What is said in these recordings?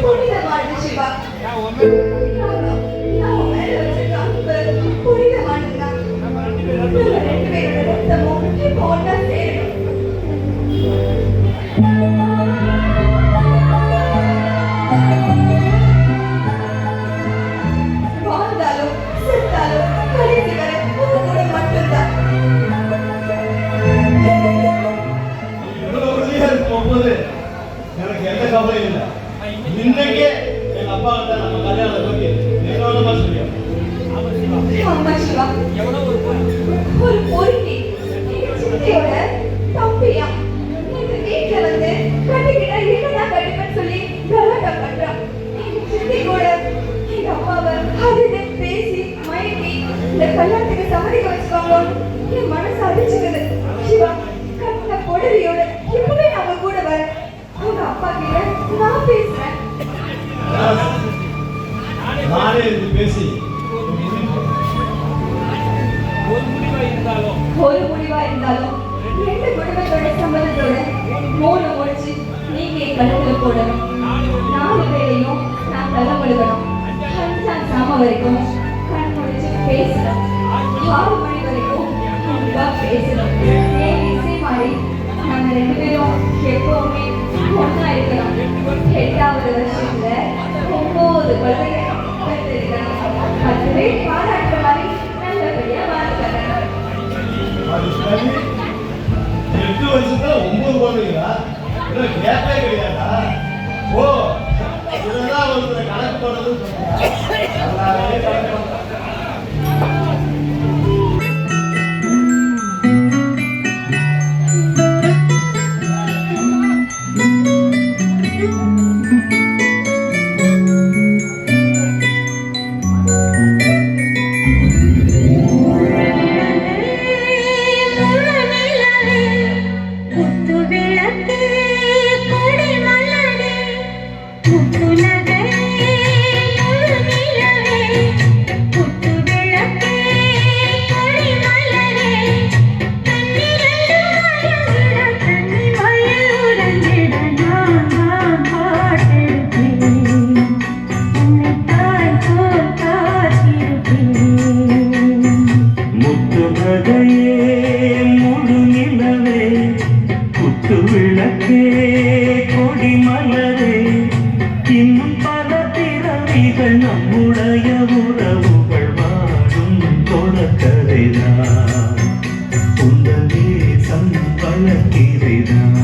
புனிதமானது சிவா. நான் உன் மேல வச்சிருக்க அன்பு புனிதமானதுதான். நம்ம 2 பேரோட ரத்தமும் இப்போ ஒண்ணா சேரும். வாழ்ந்தாலும் செத்தாலும் கடைசி வரை உங்க கூட மட்டும்தான். எனக்கு எந்த கவலையும் இல்லை. இன்னைக்கே எங்க அப்பா கிட்ட நம்ம கல்யாணத்தை பத்தி நிர்வாகமா சொல்லியும். அம்மா சிவா, ஒரு பொறுக்கி எங்க சித்தியோட தம்பியா எங்க வீட்டுல வந்து கட்டிக்கிட்டா என்னதான் கட்டிப்பேன்னு சொல்லி கலாட்டா பண்றான். எங்க சித்தி கூட எங்க அப்பாவை அதுன்னு பேசி மயக்கி இந்த கல்யாணத்துக்கு சம்மதிக்க வச்சுக்கோங்களோன்னு என் மனசு அடிச்சுக்குது. சிவா, கட்டின பொடவையோட இப்பவே அவங்க கூட வர அவங்க அப்பா கிட்ட நான் பேசுறேன். நானே இது பேசி ஒரு முடிவா இருந்தாலும் 2 குடும்பத்தோட சம்மதத்தோட 3 முடிச்சு நீங்க கழுத்துல போடணும். 4 பேரையும் நான் தலை முழுகணும். 5ஆம் சாம வரைக்கும் கண் முடிச்சு பேசணும். 6 மணி வரைக்கும் அன்பா பேசணும். ஏன் இசை மாதிரி நம்ம 2 பேரும் எப்பவுமே ஒன்னா இருக்கணும். 8வது வருஷத்துல 9 குழந்தைகள் பெற்றெடுக்கணும். 10 பேர் பாராட்டுற மாதிரி நல்லபடியா வாழ்க்கணும். 8 வருஷத்துல 9 குழந்தைங்களா? கேப்பே கிடையாதா? ஓ, இதெல்லாம் ஒரு கணக்கு போடுறது நம்முடைய உறவுகள் வாழும் தொடக்கதைதான். உங்கள் தேசம் வளர்க்கிறதான்.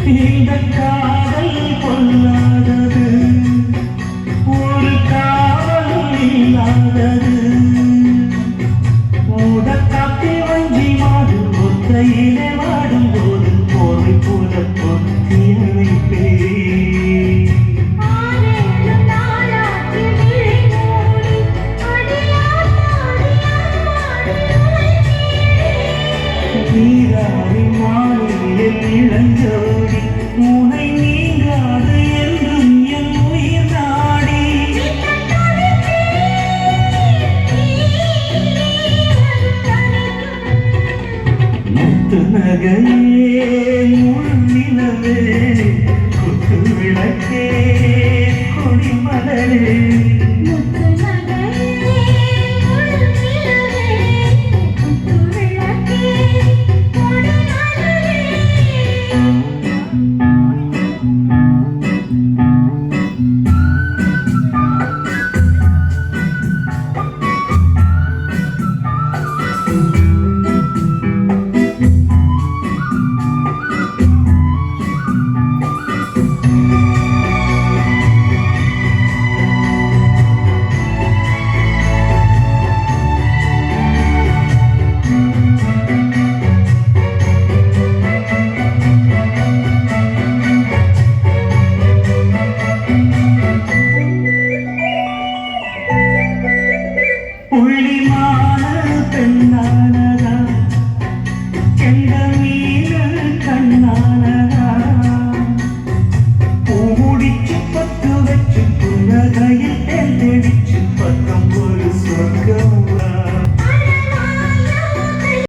இந்த காதல் கொள்ள